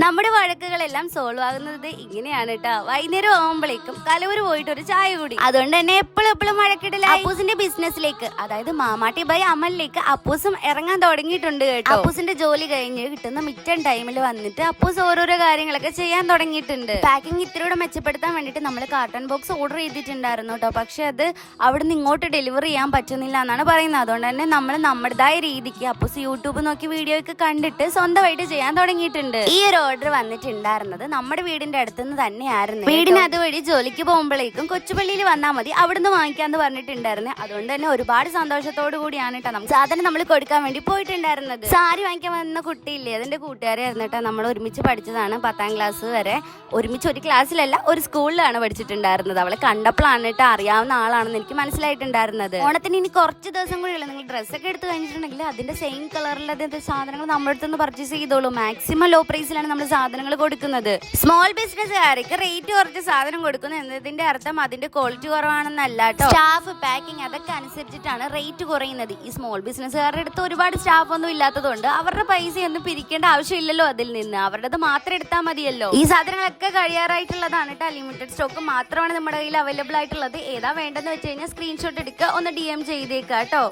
നമ്മുടെ വഴക്കുകളെല്ലാം സോൾവ് ആകുന്നത് ഇങ്ങനെയാണ് കേട്ടോ. വൈകുന്നേരം ആകുമ്പോഴേക്കും കലവൂർ പോയിട്ട് ഒരു ചായ കൂടി. അതുകൊണ്ട് തന്നെ എപ്പോഴും വഴക്കിടില്ല. അപ്പൂസിന്റെ ബിസിനസ്സിലേക്ക്, അതായത് മാമാട്ടി ബൈ അമലിലേക്ക് അപ്പൂസും ഇറങ്ങാൻ തുടങ്ങിയിട്ടുണ്ട് കേട്ടോ. അപ്പൂസിന്റെ ജോലി കഴിഞ്ഞ് കിട്ടുന്ന മിറ്റൻ ടൈമിൽ വന്നിട്ട് അപ്പൂസ് ഓരോരോ കാര്യങ്ങളൊക്കെ ചെയ്യാൻ തുടങ്ങിയിട്ടുണ്ട്. പാക്കിംഗ് ഇത്തിരിയുടെ മെച്ചപ്പെടുത്താൻ വേണ്ടിട്ട് നമ്മൾ കാർട്ടൺ ബോക്സ് ഓർഡർ ചെയ്തിട്ടുണ്ടായിരുന്നു കേട്ടോ. പക്ഷെ അത് അവിടുന്ന് ഇങ്ങോട്ട് ഡെലിവറി ചെയ്യാൻ പറ്റുന്നില്ല എന്നാണ് പറയുന്നത്. അതുകൊണ്ട് തന്നെ നമ്മൾ നമ്മുടേതായ രീതിക്ക് അപ്പൂസ് യൂട്യൂബ് നോക്കി വീഡിയോ ഒക്കെ കണ്ടിട്ട് സ്വന്തമായിട്ട് ചെയ്യാൻ തുടങ്ങിയിട്ടുണ്ട്. ഈ ഒരു ഓർഡർ വന്നിട്ടുണ്ടായിരുന്നത് നമ്മുടെ വീടിന്റെ അടുത്തുനിന്ന് തന്നെയായിരുന്നു. വീടിന് അതുവഴി ജോലിക്ക് പോകുമ്പോഴേക്കും കൊച്ചുപള്ളിയിൽ വന്നാൽ മതി, അവിടുന്ന് വാങ്ങിക്കാന്ന് പറഞ്ഞിട്ടുണ്ടായിരുന്നു. അതുകൊണ്ട് തന്നെ ഒരുപാട് സന്തോഷത്തോടു കൂടിയാണ് കേട്ടോ നമുക്ക് സാധനം നമ്മൾ കൊടുക്കാൻ വേണ്ടി പോയിട്ടുണ്ടായിരുന്നത്. സാരി വാങ്ങിക്കാൻ വന്ന കുട്ടിയില്ലേ, അതിന്റെ കൂട്ടുകാരായിരുന്നു കേട്ടോ. നമ്മൾ ഒരുമിച്ച് പഠിച്ചതാണ് 10ാം ക്ലാസ് വരെ. ഒരുമിച്ച് ഒരു ക്ലാസ്സിലല്ല, ഒരു സ്കൂളിലാണ് പഠിച്ചിട്ടുണ്ടായിരുന്നത്. അവളെ കണ്ടപ്പോഴാണ് കേട്ടോ അറിയാവുന്ന ആളാണെന്ന് എനിക്ക് മനസ്സിലായിട്ടുണ്ടായിരുന്നത്. ഓണത്തിന് ഇനി കുറച്ച് ദിവസം കൂടിയുള്ള നിങ്ങൾ ഡ്രസ്സൊക്കെ എടുത്ത് കഴിഞ്ഞിട്ടുണ്ടെങ്കിൽ അതിന്റെ സെയിം കളറിലത്തെ സാധനങ്ങൾ നമ്മുടെ അടുത്തൊന്ന് പർച്ചേസ് ചെയ്തോളൂ. മാക്സിമം ലോ പ്രൈസിലാണ് നമ്മൾ സാധനങ്ങൾ കൊടുക്കുന്നത്. സ്മോൾ ബിസിനസ്സുകാർക്ക് റേറ്റ് കുറച്ച് സാധനം കൊടുക്കുന്നു എന്നതിന്റെ അർത്ഥം അതിന്റെ ക്വാളിറ്റി കുറവാണെന്നല്ല കേട്ടോ. സ്റ്റാഫ്, പാക്കിംഗ് അതൊക്കെ അനുസരിച്ചിട്ടാണ് റേറ്റ് കുറയുന്നത്. ഈ സ്മോൾ ബിസിനസ്സുകാരുടെ അടുത്ത് ഒരുപാട് സ്റ്റാഫ് ഒന്നും ഇല്ലാത്തതുകൊണ്ട് അവരുടെ പൈസയൊന്നും പിരിക്കേണ്ട ആവശ്യമില്ലല്ലോ. അതിൽ നിന്ന് അവരുടേത് മാത്രം എടുത്താൽ മതിയല്ലോ. ഈ സാധനങ്ങളൊക്കെ കഴിയാറായിട്ടുള്ളതാണ് കേട്ടോ. ലിമിറ്റഡ് സ്റ്റോക്ക് മാത്രമാണ് നമ്മുടെ കയ്യിൽ അവൈലബിൾ ആയിട്ടുള്ളത്. ഏതാ വേണ്ടെന്ന് വെച്ച് കഴിഞ്ഞാൽ സ്ക്രീൻഷോട്ട് എടുക്കുക, ഒന്ന് DM ചെയ്തേക്കാം കേട്ടോ.